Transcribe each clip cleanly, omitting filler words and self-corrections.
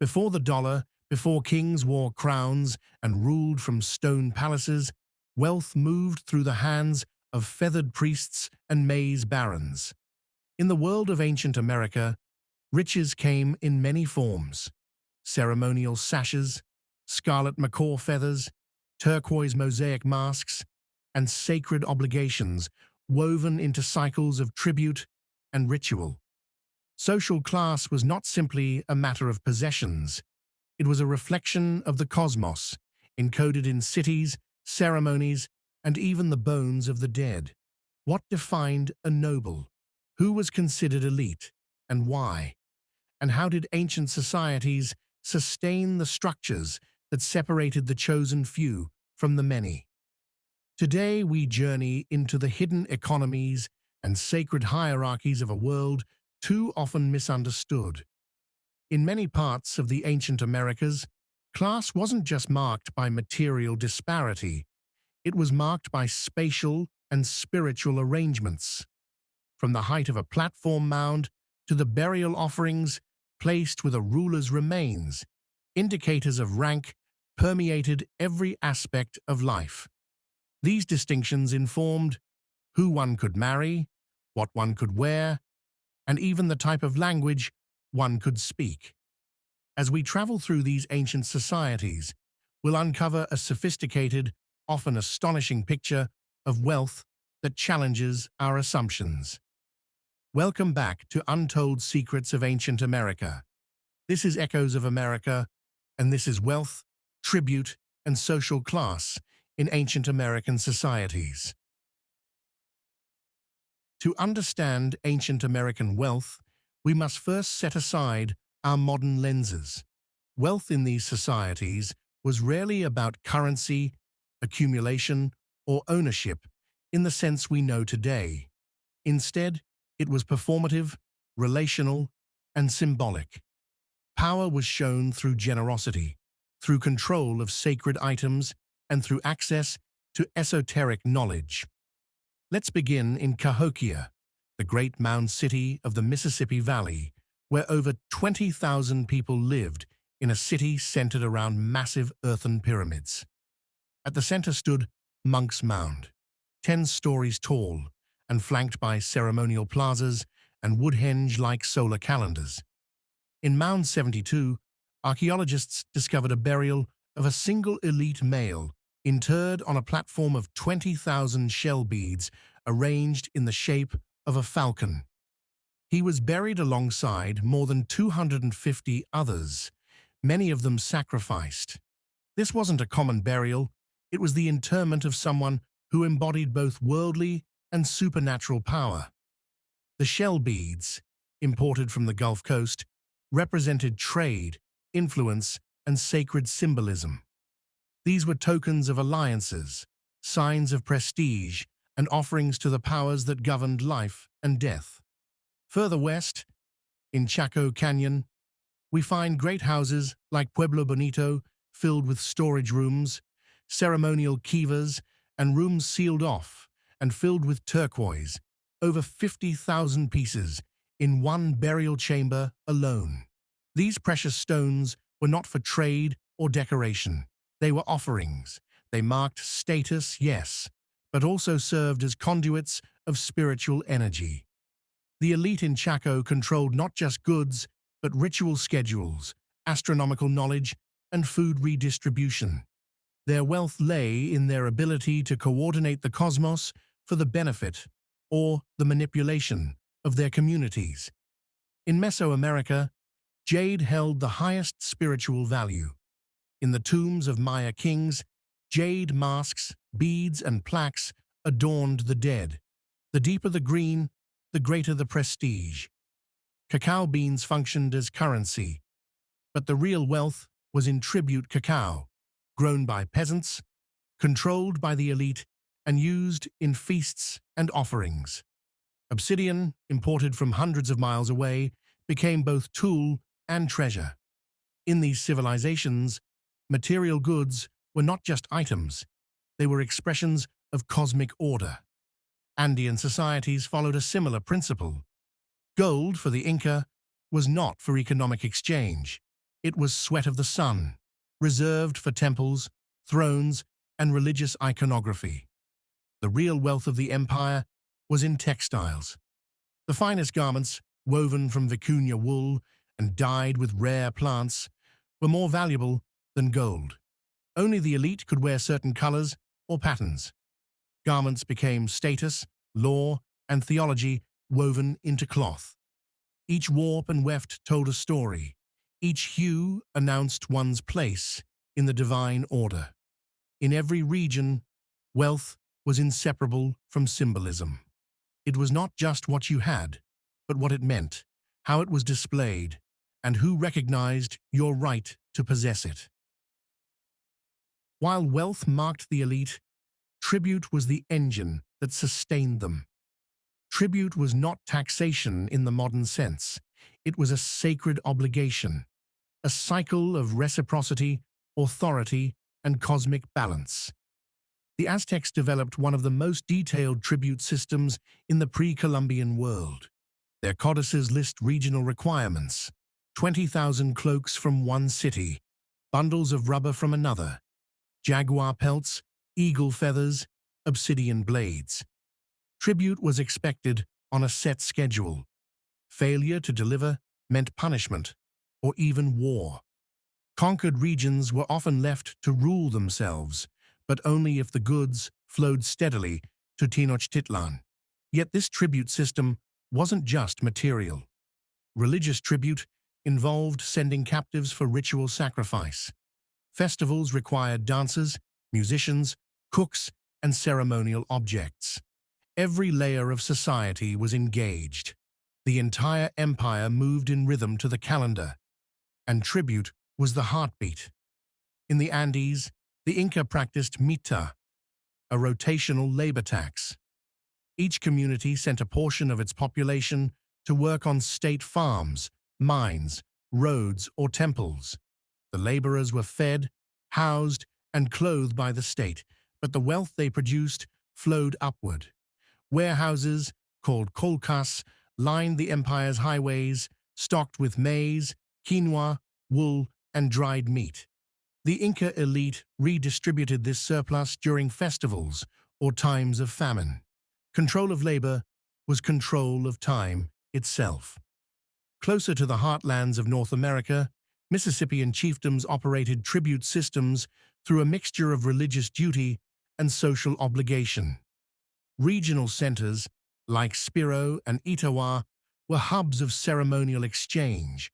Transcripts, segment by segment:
Before the dollar, before kings wore crowns and ruled from stone palaces, wealth moved through the hands of feathered priests and maize barons. In the world of ancient America, riches came in many forms: ceremonial sashes, scarlet macaw feathers, turquoise mosaic masks, and sacred obligations woven into cycles of tribute and ritual. Social class was not simply a matter of possessions. It was a reflection of the cosmos, encoded in cities, ceremonies, and even the bones of the dead. What defined a noble? Who was considered elite, and why? And how did ancient societies sustain the structures that separated the chosen few from the many? Today we journey into the hidden economies and sacred hierarchies of a world too often misunderstood. In many parts of the ancient Americas, class wasn't just marked by material disparity, it was marked by spatial and spiritual arrangements. From the height of a platform mound to the burial offerings placed with a ruler's remains, indicators of rank permeated every aspect of life. These distinctions informed who one could marry, what one could wear, and even the type of language one could speak. As we travel through these ancient societies, we'll uncover a sophisticated, often astonishing picture of wealth that challenges our assumptions. Welcome back to Untold Secrets of Ancient America. This is Echoes of America, and this is wealth, tribute, and social class in ancient American societies. To understand ancient American wealth, we must first set aside our modern lenses. Wealth in these societies was rarely about currency, accumulation, or ownership in the sense we know today. Instead, it was performative, relational, and symbolic. Power was shown through generosity, through control of sacred items, and through access to esoteric knowledge. Let's begin in Cahokia, the great mound city of the Mississippi Valley, where over 20,000 people lived in a city centered around massive earthen pyramids. At the center stood Monk's Mound, 10 stories tall and flanked by ceremonial plazas and Woodhenge-like solar calendars. In Mound 72, archaeologists discovered a burial of a single elite male interred on a platform of 20,000 shell beads arranged in the shape of a falcon. He was buried alongside more than 250 others, many of them sacrificed. This wasn't a common burial, it was the interment of someone who embodied both worldly and supernatural power. The shell beads, imported from the Gulf Coast, represented trade, influence, and sacred symbolism. These were tokens of alliances, signs of prestige, and offerings to the powers that governed life and death. Further west, in Chaco Canyon, we find great houses like Pueblo Bonito filled with storage rooms, ceremonial kivas, and rooms sealed off and filled with turquoise, over 50,000 pieces in one burial chamber alone. These precious stones were not for trade or decoration. They were offerings. They marked status, yes, but also served as conduits of spiritual energy. The elite in Chaco controlled not just goods, but ritual schedules, astronomical knowledge, and food redistribution. Their wealth lay in their ability to coordinate the cosmos for the benefit or the manipulation of their communities. In Mesoamerica, jade held the highest spiritual value. In the tombs of Maya kings, jade masks, beads, and plaques adorned the dead. The deeper the green, the greater the prestige. Cacao beans functioned as currency, but the real wealth was in tribute cacao, grown by peasants, controlled by the elite, and used in feasts and offerings. Obsidian, imported from hundreds of miles away, became both tool and treasure. In these civilizations, material goods were not just items, they were expressions of cosmic order. Andean societies followed a similar principle. Gold, for the Inca, was not for economic exchange. It was sweat of the sun, reserved for temples, thrones, and religious iconography. The real wealth of the empire was in textiles. The finest garments, woven from vicuña wool and dyed with rare plants, were more valuable than gold. Only the elite could wear certain colors or patterns. Garments became status, law, and theology woven into cloth. Each warp and weft told a story. Each hue announced one's place in the divine order. In every region, wealth was inseparable from symbolism. It was not just what you had, but what it meant, how it was displayed, and who recognized your right to possess it. While wealth marked the elite, tribute was the engine that sustained them. Tribute was not taxation in the modern sense. It was a sacred obligation, a cycle of reciprocity, authority, and cosmic balance. The Aztecs developed one of the most detailed tribute systems in the pre-Columbian world. Their codices list regional requirements: 20,000 cloaks from one city, bundles of rubber from another, jaguar pelts, eagle feathers, obsidian blades. Tribute was expected on a set schedule. Failure to deliver meant punishment, or even war. Conquered regions were often left to rule themselves, but only if the goods flowed steadily to Tenochtitlan. Yet this tribute system wasn't just material. Religious tribute involved sending captives for ritual sacrifice. Festivals required dancers, musicians, cooks, and ceremonial objects. Every layer of society was engaged. The entire empire moved in rhythm to the calendar, and tribute was the heartbeat. In the Andes, the Inca practiced mita, a rotational labor tax. Each community sent a portion of its population to work on state farms, mines, roads, or temples. The laborers were fed, housed, and clothed by the state, but the wealth they produced flowed upward. Warehouses, called kolkas, lined the empire's highways, stocked with maize, quinoa, wool, and dried meat. The Inca elite redistributed this surplus during festivals or times of famine. Control of labor was control of time itself. Closer to the heartlands of North America, Mississippian chiefdoms operated tribute systems through a mixture of religious duty and social obligation. Regional centers, like Spiro and Etowah, were hubs of ceremonial exchange.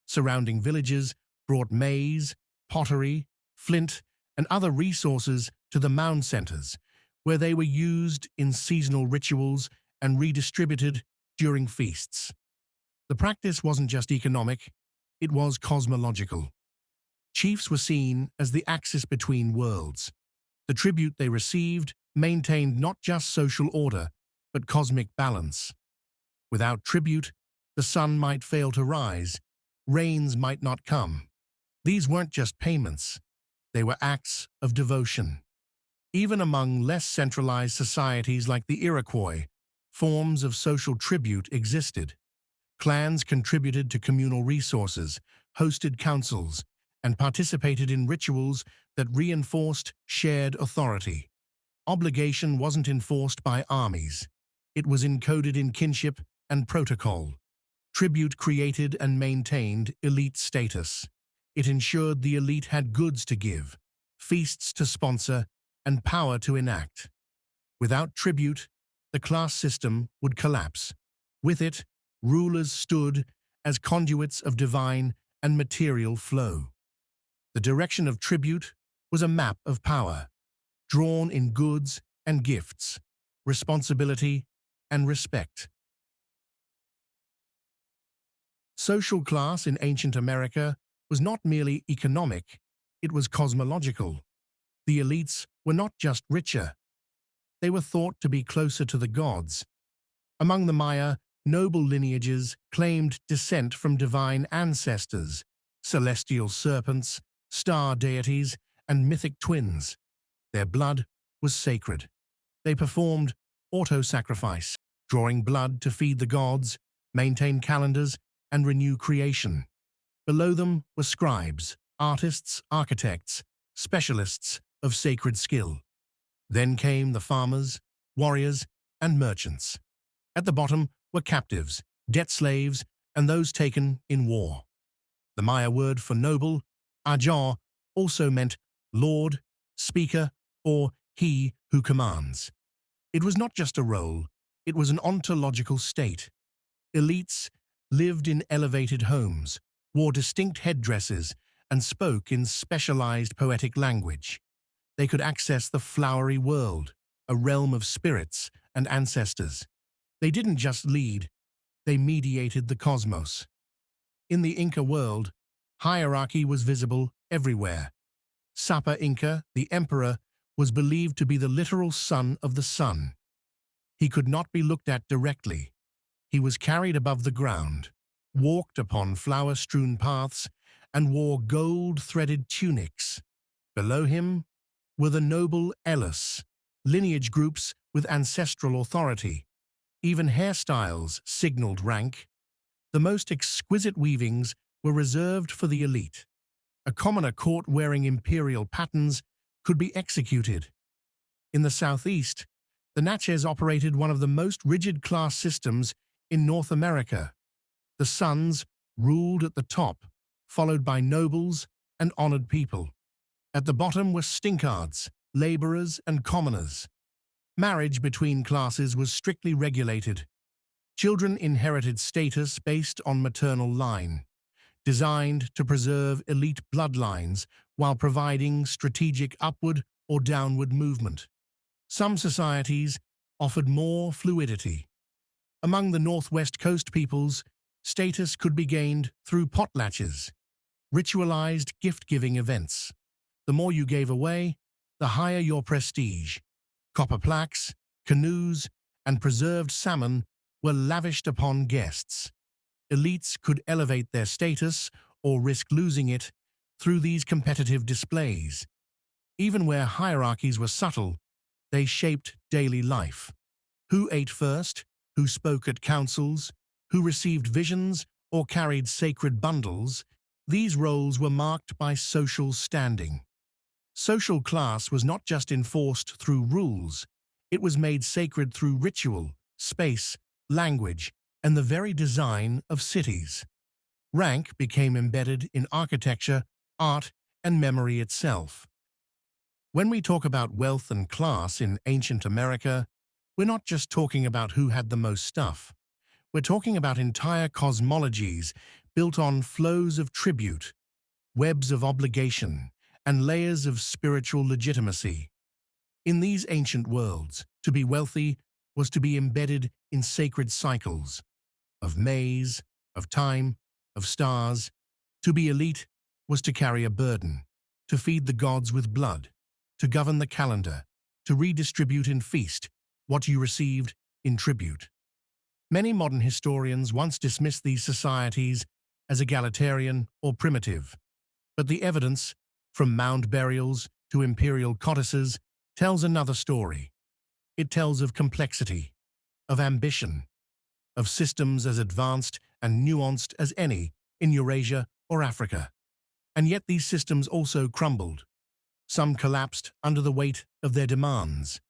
Surrounding villages brought maize, pottery, flint, and other resources to the mound centers, where they were used in seasonal rituals and redistributed during feasts. The practice wasn't just economic, it was cosmological. Chiefs were seen as the axis between worlds. The tribute they received maintained not just social order, but cosmic balance. Without tribute, the sun might fail to rise, rains might not come. These weren't just payments, they were acts of devotion. Even among less centralized societies like the Iroquois, forms of social tribute existed. Clans contributed to communal resources, hosted councils, and participated in rituals that reinforced shared authority. Obligation wasn't enforced by armies. It was encoded in kinship and protocol. Tribute created and maintained elite status. It ensured the elite had goods to give, feasts to sponsor, and power to enact. Without tribute, the class system would collapse. With it, rulers stood as conduits of divine and material flow. The direction of tribute was a map of power, drawn in goods and gifts, responsibility and respect. Social class in ancient America was not merely economic, it was cosmological. The elites were not just richer, they were thought to be closer to the gods. Among the Maya, noble lineages claimed descent from divine ancestors, celestial serpents, star deities, and mythic twins. Their blood was sacred. They performed auto-sacrifice, drawing blood to feed the gods, maintain calendars, and renew creation. Below them were scribes, artists, architects, specialists of sacred skill. Then came the farmers, warriors, and merchants. At the bottom were captives, debt slaves, and those taken in war. The Maya word for noble, aja, also meant lord, speaker, or he who commands. It was not just a role, it was an ontological state. Elites lived in elevated homes, wore distinct headdresses, and spoke in specialized poetic language. They could access the flowery world, a realm of spirits and ancestors. They didn't just lead, they mediated the cosmos. In the Inca world, hierarchy was visible everywhere. Sapa Inca, the emperor, was believed to be the literal son of the sun. He could not be looked at directly. He was carried above the ground, walked upon flower-strewn paths, and wore gold-threaded tunics. Below him were the noble Elis, lineage groups with ancestral authority. Even hairstyles signaled rank. The most exquisite weavings were reserved for the elite. A commoner caught wearing imperial patterns could be executed. In the southeast, the Natchez operated one of the most rigid class systems in North America. The sons ruled at the top, followed by nobles and honored people. At the bottom were stinkards, laborers, and commoners. Marriage between classes was strictly regulated. Children inherited status based on maternal line, designed to preserve elite bloodlines while providing strategic upward or downward movement. Some societies offered more fluidity. Among the Northwest Coast peoples, status could be gained through potlatches, ritualized gift-giving events. The more you gave away, the higher your prestige. Copper plaques, canoes, and preserved salmon were lavished upon guests. Elites could elevate their status or risk losing it through these competitive displays. Even where hierarchies were subtle, they shaped daily life. Who ate first, who spoke at councils, who received visions or carried sacred bundles, these roles were marked by social standing. Social class was not just enforced through rules, it was made sacred through ritual, space, language, and the very design of cities. Rank became embedded in architecture, art, and memory itself. When we talk about wealth and class in ancient America, we're not just talking about who had the most stuff. We're talking about entire cosmologies built on flows of tribute, webs of obligation, and layers of spiritual legitimacy. In these ancient worlds, to be wealthy was to be embedded in sacred cycles of maize, of time, of stars. To be elite was to carry a burden, to feed the gods with blood, to govern the calendar, to redistribute in feast what you received in tribute. Many modern historians once dismissed these societies as egalitarian or primitive, but the evidence, from mound burials to imperial codices, tells another story. It tells of complexity, of ambition, of systems as advanced and nuanced as any in Eurasia or Africa. And yet these systems also crumbled. Some collapsed under the weight of their demands.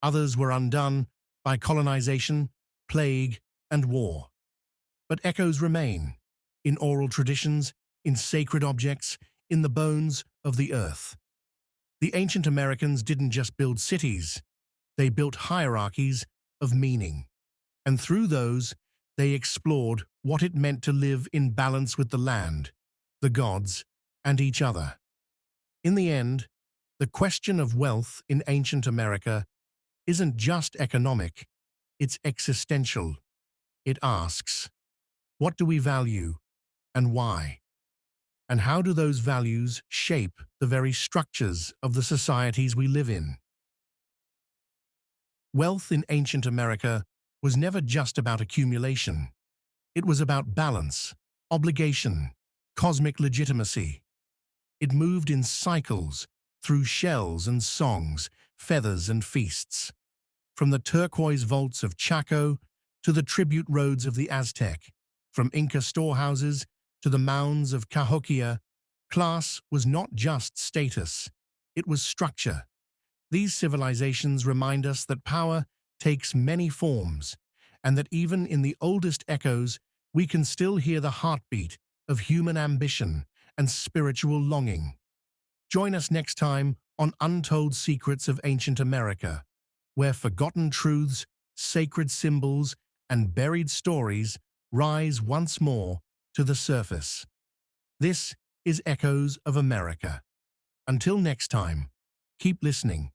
Others were undone by colonization, plague, and war. But echoes remain, in oral traditions, in sacred objects, in the bones of the earth. The ancient Americans didn't just build cities, they built hierarchies of meaning. And through those, they explored what it meant to live in balance with the land, the gods, and each other. In the end, the question of wealth in ancient America isn't just economic, it's existential. It asks, what do we value and why? And how do those values shape the very structures of the societies we live in? Wealth in ancient America was never just about accumulation. It was about balance, obligation, cosmic legitimacy. It moved in cycles, through shells and songs, feathers and feasts. From the turquoise vaults of Chaco to the tribute roads of the Aztec, from Inca storehouses to the mounds of Cahokia, class was not just status, it was structure. These civilizations remind us that power takes many forms, and that even in the oldest echoes, we can still hear the heartbeat of human ambition and spiritual longing. Join us next time on Untold Secrets of Ancient America, where forgotten truths, sacred symbols, and buried stories rise once more to the surface. This is Echoes of America. Until next time, keep listening